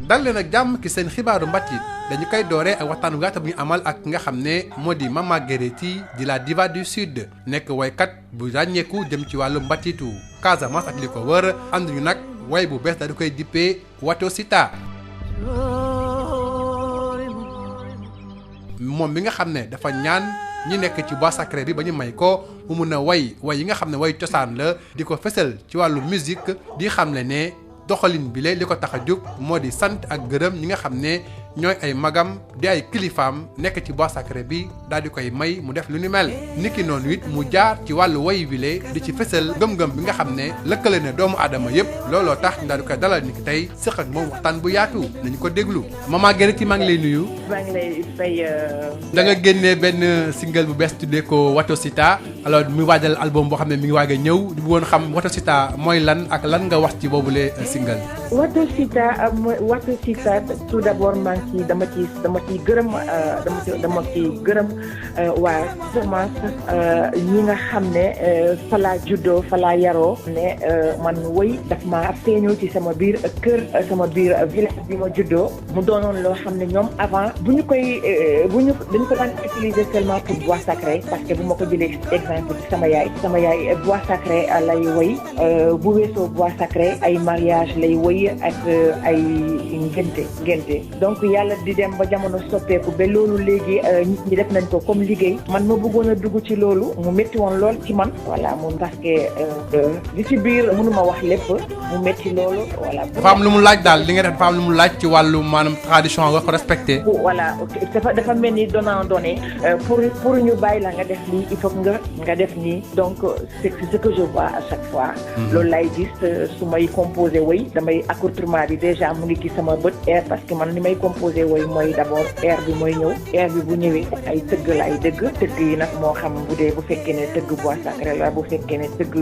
dal leen ak jàmm ci seen xibaaru mbatit dañu koy dooree ak waxtaan wu gaata bu ñu amal ak nga xam ne moo di Mama Guéréty di la diva du sud nekk woykat bu ràññeeku jëm ci wàllu mbatitu Casamance ak li ko wër ànd ñu nag woy bu bees dañu koy dippee Wato Sita moom bi nga xam ne dafa ñaan ñi nekk ci bois sacré bi ba ñu may ko mu mun a way yi nga xam ne way cosaan la di ko fësal ci wàllu musique di xam ne doxalin bi li ko tax a jóg moo di sant ak gërëm ñi nga xam ne ñooy ay magam di ay kilifaam nekk ci bois sacré bi daal di koy may mu def lu ni mel niki noonu it mu jaar ci wàllu way bile di ci fësal gëm-gëm bi nga xam ne lëkkale ne doomu aadama yépp looloo tax ñu daal di koy dalal niki tey sëq ak moom waxtaan bu yaatu nañu ko déglu. Mama Guéréty maa ngi lay nuyu. maa ngi lay fay. da nga génnee benn single bu bees tuddee ko Wato Sita alors muy waajal album boo xam ne mi ngi waaj a ñëw di bëggoon xam Wato Sita mooy lan ak lan nga wax ci boobule single. Wato Sita tout d'abord dama ciy gërëm waa Casamance ñi nga xam ne fa laa juddoo fa laa yaroo ne man woy daf ma feeñoo ci sama biir kër sama biir village bi ma juddoo mu doonoon loo xam ne ñoom avant dañu ko daan utiliser seulement pour bois sacré parce que bu ma ko jëlee exemple ci sama yaay bois sacré lay woy bu weesoo bois sacré ay mariage lay woy ak ay ngénte donc yàlla di dem ba jamono soppeeku ba loolu léegi nit ñi def nañ ko comme liggéey man ma bëggoon a dugg ci loolu mu métti woon lool ci man voilà moom parce que li ci biir mënuma wax lépp mu métti loolu voilà. dafa am lu mu laaj daal li nga def dafa am lu mu laaj ci wàllu maanaam tradition nga ko respecté. voilà dafa mel ni donnant donné pour ñu bàyyi la nga def lii il faut nga def nii donc c'est ce que je vois à chaque fois. loolu lay gis su may composé woy damay accoutrement bi déjà mu ngi gis sama bët air parce que man ni may composé woy mooy d'abord air bi mooy ñëw air bi bu ñëwee ay tëgg la ay dëgg tëgg yi nag moo xam bu fekkee ne tëgg bois sacré la bu fekkee ne tëgg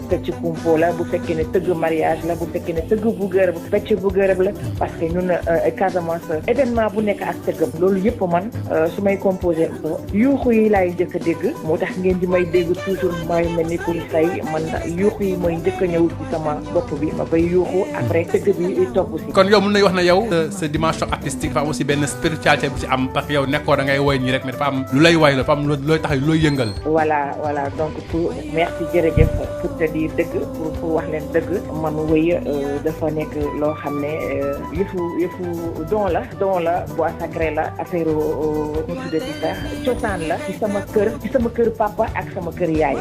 fecc kumpo la bu fekkee ne tëgg mariage la bu fekkee ne tëgg bu gërëb fecc bu gërëb la parce que ñun Casamance événement bu nekk ak tëggam loolu yëpp man su may composé yuuxu yi laay njëkk a dégg moo tax ngeen di may dégg toujours may mel ni pour say man yuuxu yi mooy njëkk a ñëw ci sama bopp bi ma bay yuuxu après tëgg bi topp si. kon yow mën nañu wax ne yow sa dimension artistique dafa am aussi benn spiritualité bu ci am parce que yow nekkoo da ngay woy nii rek mais dafa am lu lay way la dafa am looy tax looy yëngal. voilà donc merci jërëjëf pour te dire dëgg pour wax leen dëgg man woy dafa nekk loo xam ne yëfu don la bois sacré la affaire mu tudde ci sax cosaan la ci sama kër papa ak sama kër yaay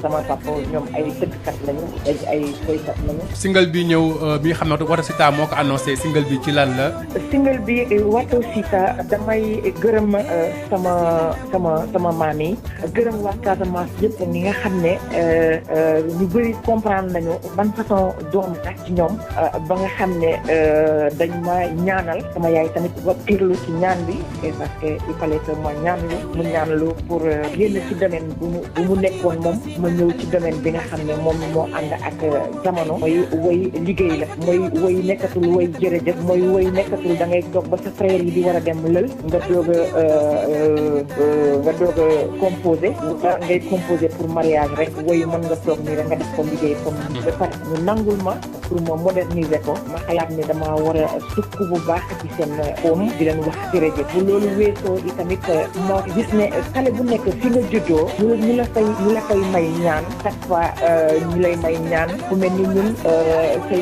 sama papa ñoom ay tëggkat lañu ay woykat lañu. single bi ñëw bi nga xam ne Wato Sita moo ko annoncé single bi ci lan la. single bi Wato Sita damay gërëm sama maam yi gërëm waa Casamance yëpp ñi nga xam ne ñu bëri comprendre nañu ban façon doom sax ci ñoom ba nga xam ne dañ ma ñaanal sama yaay tamit ba pirlu ci ñaan bi parce que il fallait que ma ñaanlu pour génn ci domaine bu mu nekkoon moom ma ñëw ci domaine bi nga xam ne moom moo ànd ak jamono mooy woy liggéey la mooy woy nekkatul woy jërëjëf mooy woy nekkatul da ngay toog ba sa frère yi di war a dem lël nga doog a composer ngay composer pour mariage rek woy mën nga toog nii rek nga def ko liggéey comme ba pare ñu nangul ma pour ma moderniser ko ma xalaat ne dama war a sukk bu baax ci seen xoom di leen wax jërëjëf bu loolu weesoo i tamit moo gis ne xale bu nekk fi nga juddoo ñu la fay may ñaan chaque fois ñu lay may ñaan ku mel ni ñun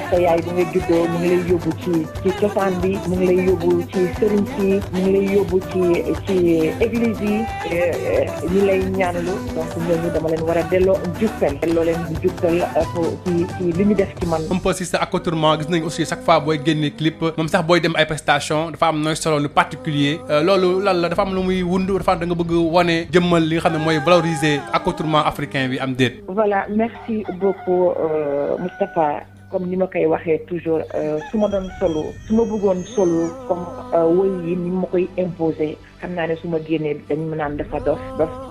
sa yaay bi nga juddoo ñu ngi lay yóbbu ci cosaan bi mu ngi lay yóbbu ci sëriñ si ñu ngi lay yóbbu ci église yi ñu lay ñaanlu donc ñooñu dama leen war a delloo leen jukkal ci li ñu def ci man. un peu si sa accoutrement gis nañ aussi chaque fois booy génne clip moom sax booy dem ay prestation dafa am nooy solo lu particulier loolu lan la dafa am lu muy wund dafa am da nga bëgg wane jëmmal li nga xam ne mooy valoriser accoutrement africain bi am déet. voilà merci beaucoup Moustapha. comme ni ma koy waxee toujours su ma bëggoon solo comme woy yi ni ma koy imposer xam naa ne su ma génnee dañ ma naan dafa dof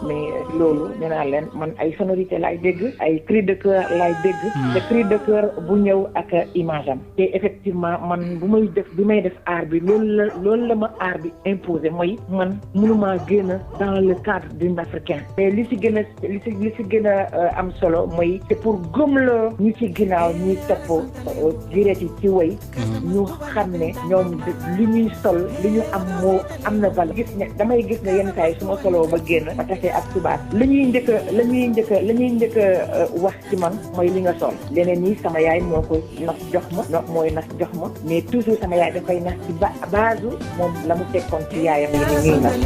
mais loolu nee naa leen man ay sonorité laay dégg ay cri de cœur laay dégg te cri de cœur bu ñëw ak image am te effectivement man bi may def art bi loolu la ma art bi imposé mooy man mënuma génn dans le cadre d'une africain mais li si gën a am solo mooy c'est pour gëmloo ñi ci ginnaaw ñuy topp direct yi ci woy ñu xam ne ñoom li ñuy sol li ñu am moo am na valeur damay gis ne yenn saa yi su ma soloo ba génn ma tasee ak tubaab la ñuy njëkk a wax ci man mooy li nga sol leneen ñi sama yaay moo ko nas jox ma mooy nas jox ma mais toujours sama yaay dafay nas ci base moom la mu tekkoon ci yaayam yi ñuy nas.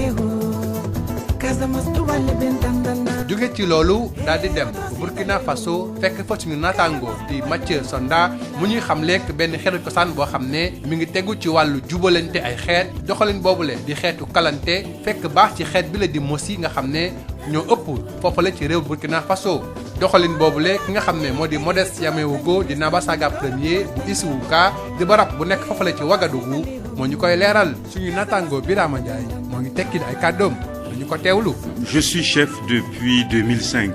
jóge ci loolu daal di dem Burkina Faso fekk fa suñu naataangoo di Mathieu Sonda mu ñuy xam lekk benn xeetu cosaan boo xam ne mi ngi tegu ci wàllu jubalante ay xeet doxalin boobule di xeetu kalante fekk baax ci xeet bi la di mosi nga xam ne ñoo ëpp foofale ci réew Burkina Faso doxalin boobule ki nga xam ne moo di Modeste Yamewogo di Nabasaga premier bu Isuwuka di barab bu nekk foofale ci Ouagadougou moo ñu koy leeral suñu naataangoo Birama Ndiaye moo ngi tekki ay kàddoom. Je suis chef depuis 2005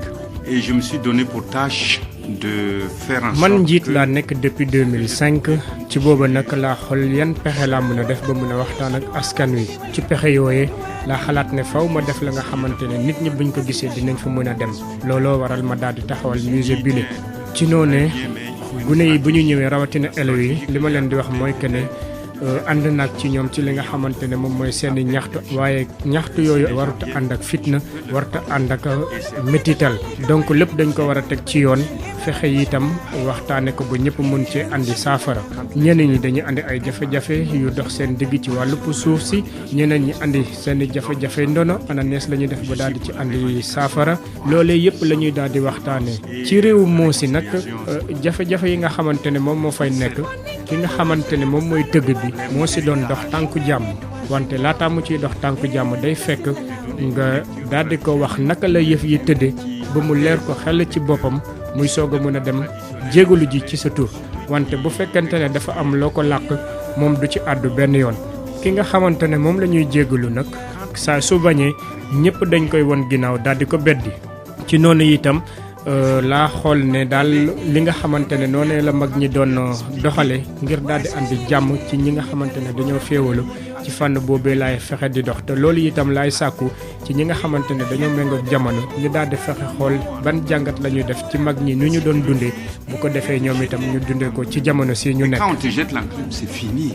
et je me suis donné pour tâche de faire en sorte man njiit laa nekk depuis 2005 ci booba nag laa xool yan pexe laa mën a def ba mën a waxtaan ak askan wi ci pexe yooye laa xalaat ne faw ma def la nga xamante ne nit ñi buñ ko gisee dinañ fa mën a dem looloo waral ma daal di taxawal musée bile ci noonu gune yi bu ñu ñëwee rawatina élèves yi li ma leen di wax mooy que ne ànd nag ci ñoom ci li nga xamante ne moom mooy seeni ñaxtu waaye ñaxtu yooyu waruta ànd ak fitna waruta ànd ak métital donc lépp dañ ko war a teg ci yoon fexe itam waxtaane ko ba ñëpp mën cee andi saafara ñeneen ñi dañuy andi ay jafe-jafe yu dox seen digg ci wàllu suuf si ñeneen ñi andi seeni jafe-jafe ndono ana nees la ñuy def ba daal di ci andi saafara loolee yëpp la ñuy daal di waxtaanee ci réewu Moosi nag jafe-jafe yi nga xamante ne moom moo fay nekk ki nga xamante ne moom mooy tëgg bi moo si doon dox tànku jàmm wante laataa mu ciy dox tànku jàmm day fekk nga daal di ko wax naka la yëf yi tëdde ba mu leer ko xel ci boppam muy soog a mën a dem jégalu ji ci sa tur wante bu fekkente ne dafa am loo ko làq moom du ci àddu benn yoon ki nga xamante ne moom la ñuy jégalu nag saa su bañee ñëpp dañ koy won ginnaaw daal di ko beddi ci noonu itam laa xool ne daal li nga xamante ne noonu la mag ñi doon doxale ngir daal di andi jàmm ci ñi nga xamante ne dañoo féewalu ci fànn boobee laay fexe di dox te loolu itam laay sàkku ci ñi nga xamante ne dañoo méngoog jamono ñu daal di fexe xool ban jàngat la ñuy def ci mag ñi nu ñu doon dundee bu ko defee ñoom itam ñu dundee ko ci jamono si ñu nekk. Quand on te jette l'enclume, c'est fini.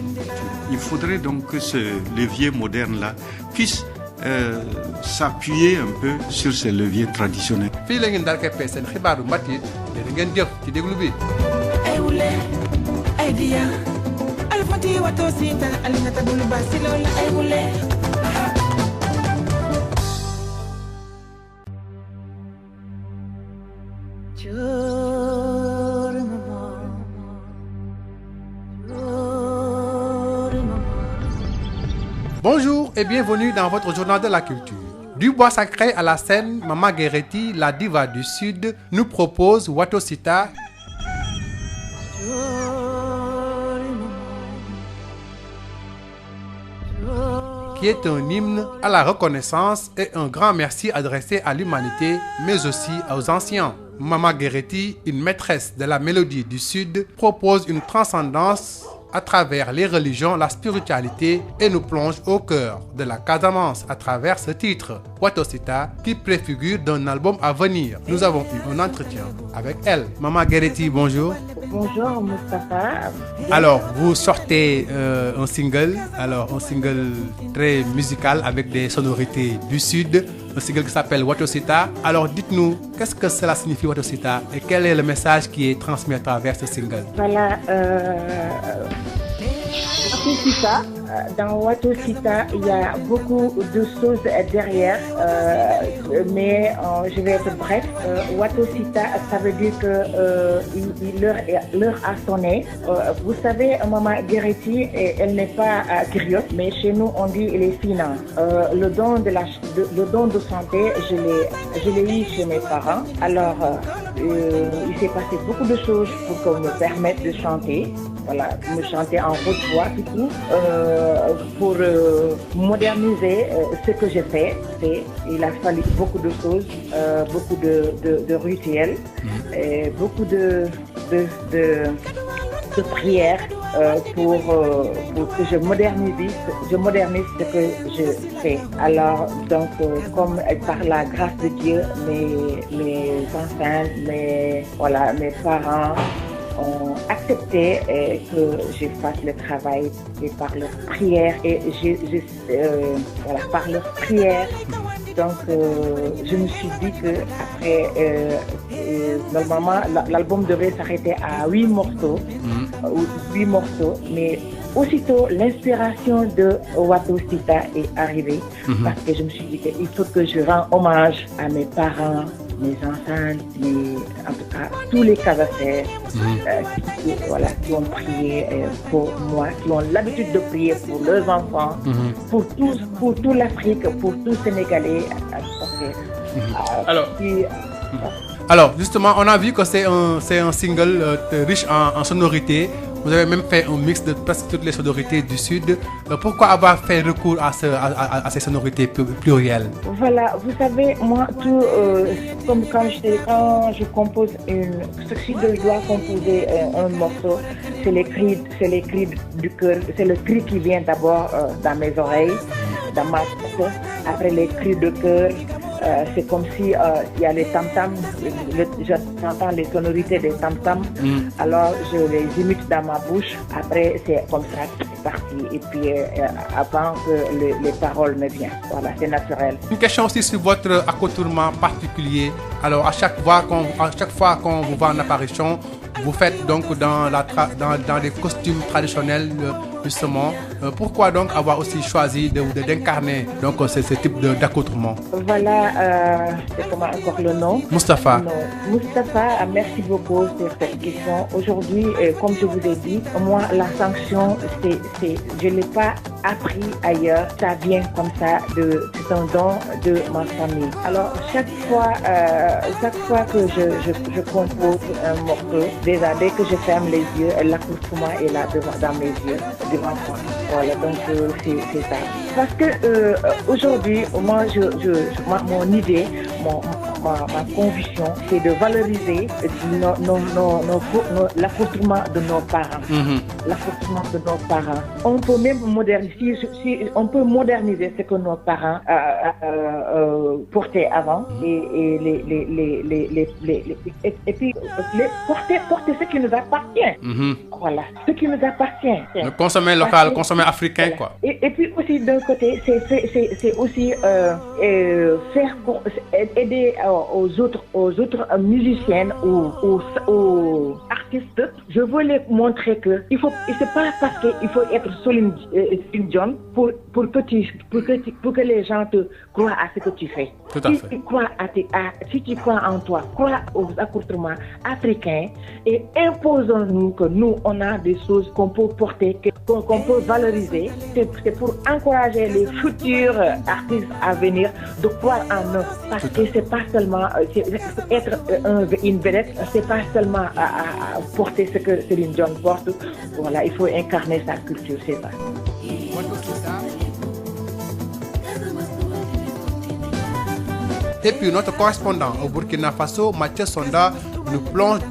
Il faudrait donc que ce levier moderne là puisse s'appuyer un peu sur ces leviers traditionnels. fii la ngeen daal keppee seen xibaaru mbatit dina ngeen jëf ci déglu bi. Bonjour et bienvenue dans votre journal de la culture. Du bois sacré à la scène, Mama Guéréti, la diva du Sud, nous propose Watosita, qui est un hymne à la reconnaissance et un grand merci adressé à l'humanité, mais aussi aux anciens. Mama Guéréti, une maîtresse de la mélodie du Sud, propose une transcendance à travers les religions, la spiritualité et nous plonge au cœur de la Casamance à travers ce titre, Watosita, qui préfigure d'un album à venir. Nous avons eu un entretien avec elle. Mama Guéréti, bonjour. Bonjour Moustapha. Alors, vous sortez un single très musical avec des sonorités du Sud, un single qui s'appelle Watosita. Alors, dites-nous, qu'est-ce que cela signifie Watosita et quel est le message qui est transmis à travers ce single? Voilà, Watosita, dans Watosita, il y a beaucoup de choses derrière, mais je vais être bref. Watosita, ça veut dire que l'heure a sonné. Vous savez, Mama Guéréti, elle n'est pas griotte, mais chez nous, on dit elle est fine. Le don de santé, je l'ai eu chez mes parents. Alors, il s'est passé beaucoup de choses pour qu'on me permette de chanter. Voilà, me chanter en haute voix, tout. moderniser ce que j'ai fait, il a fallu beaucoup de choses, beaucoup de rituels, et beaucoup de prières pour que je modernise ce que je fais. Alors donc comme par la grâce de Dieu, mes enfants, mes parents ont accepté que je fasse le travail et par leur prière par leur prière. Donc je me suis dit que après normalement l'album devait s'arrêter à 8 morceaux, mais aussitôt l'inspiration de Wato Sita est arrivée parce que je me suis dit qu'il faut que je rende hommage à mes parents, mes enfants, en tout cas tous les Casaçais qui ont prié pour moi, qui ont l'habitude de prier pour leurs enfants, pour toute l'Afrique, pour tous les Sénégalais. Alors justement, on a vu que c'est un single riche en sonorités. Vous avez même fait un mix de presque toutes les sonorités du Sud. Pourquoi avoir fait recours à ces sonorités plurielles? Voilà, vous savez, moi, comme quand je compose si je dois composer un morceau, c'est les cris du cœur, c'est le cri qui vient d'abord dans mes oreilles, dans ma tête, après les cris de cœur. C'est comme si il y a les tam-tams, j'entends les sonorités des tam-tams, alors je les imite dans ma bouche, après c'est comme ça, c'est parti, et puis avant que les paroles me viennent, voilà, c'est naturel. Une question aussi sur votre accoutrement particulier. Alors à chaque fois qu'on vous voit en apparition, vous faites donc dans des costumes traditionnels justement. Pourquoi donc avoir aussi choisi d'incarner donc ce type d'accoutrement? Voilà, c'est comment encore le nom? Moustapha. Moustapha, merci beaucoup sur cette question. Aujourd'hui, comme je vous ai dit, moi la sanction, je ne l'ai pas appris ailleurs. Ça vient comme ça, c'est un don de ma famille. Alors chaque fois que je compose un morceau, déjà dès que je ferme les yeux, l'accoutrement est là dans mes yeux, devant moi. Voilà, donc c'est ça. Parce que aujourd'hui, moi, mon idée, ma conviction, c'est de valoriser l'accoutrement de nos parents. L'accoutrement de nos parents. On peut même moderniser ce que nos parents portaient avant et puis porter ce qui nous appartient. Voilà, ce qui nous appartient. Le consommer local, consommer africain, voilà. Quoi. Et puis aussi d'un côté, c'est aussi aider aux autres musiciennes ou aux artistes. Je veux les montrer que c'est pas parce qu'il faut être Céline Dion pour que les gens te croient à ce que tu fais. Tout à fait. Si tu crois en toi, crois aux accoutrements africains et imposons-nous que nous, on a des choses qu'on peut porter, qu'on peut valoriser. C'est pour encourager les futurs artistes à venir de croire en eux. Parce que c'est pas seulement être une vedette, c'est pas seulement à porter ce que Céline Dion porte. Voilà, il faut incarner sa culture, c'est ça. Et puis notre correspondant au Burkina Faso, Mathieu Sonda,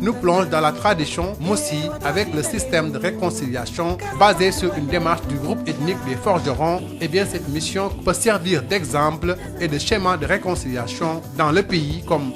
nous plonge dans la tradition Mossi avec le système de réconciliation basé sur une démarche du groupe ethnique des forgerons. Et bien cette mission peut servir d'exemple et de schéma de réconciliation dans le pays comme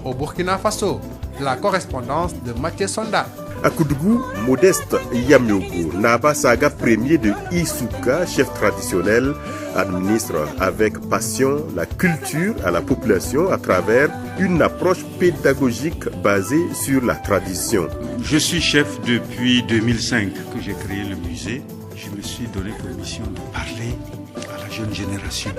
au Burkina Faso. La correspondance de Mathieu Sonda. À Koudougou, Modeste Yamyogo, Naba Saga premier de Isuka, chef traditionnel, administre avec passion la culture à la population à travers une approche pédagogique basée sur la tradition. Je suis chef depuis 2005 que j'ai créé le musée. Je me suis donné pour mission de parler à la jeune génération.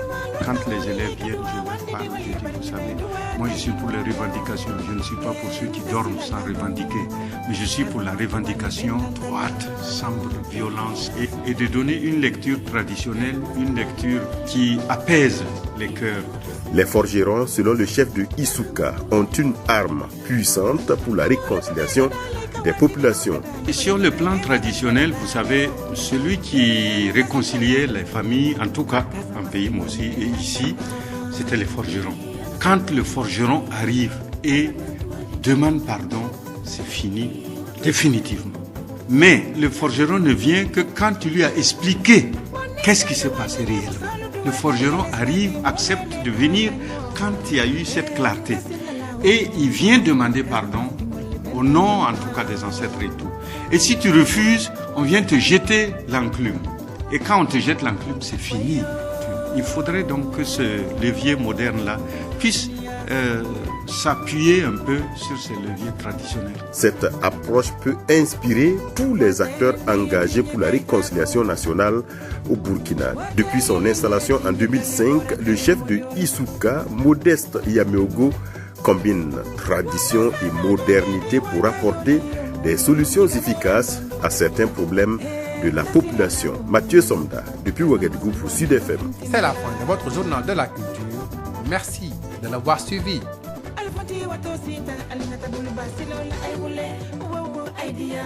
Quand les élèves viennent, je leur parle, je dis, vous savez, moi je suis pour les revendications, je ne suis pas pour ceux qui dorment sans revendiquer, mais je suis pour la revendication droite, sans violence, et de donner une lecture traditionnelle, une lecture qui apaise les cœurs. Les forgerons, selon le chef de Isuka, ont une arme puissante pour la réconciliation des populations. Et sur le plan traditionnel, vous savez, celui qui réconciliait les familles, en tout cas en pays Mossi et ici, c'était les forgerons. Quand le forgeron arrive et demande pardon, c'est fini définitivement. Mais le forgeron ne vient que quand tu lui as expliqué qu'est-ce qui s'est passé réellement. Le forgeron arrive, accepte de venir quand il y a eu cette clarté. Et il vient demander pardon au nom, en tout cas, des ancêtres et tout. Et si tu refuses, on vient te jeter l'enclume. Et quand on te jette l'enclume, c'est fini. Il faudrait donc que ce levier moderne-là puisse s'appuyer un peu sur ces leviers traditionnels. Cette approche peut inspirer tous les acteurs engagés pour la réconciliation nationale au Burkina. Depuis son installation en 2005, le chef de Isuka, Modeste Yaméogo, combine tradition et modernité pour apporter des solutions efficaces à certains problèmes de la population. Mathieu Somda, depuis Ouagadougou pour Sud FM. C'est la fin de votre journal de la culture. Merci de l'avoir suivi. Idea.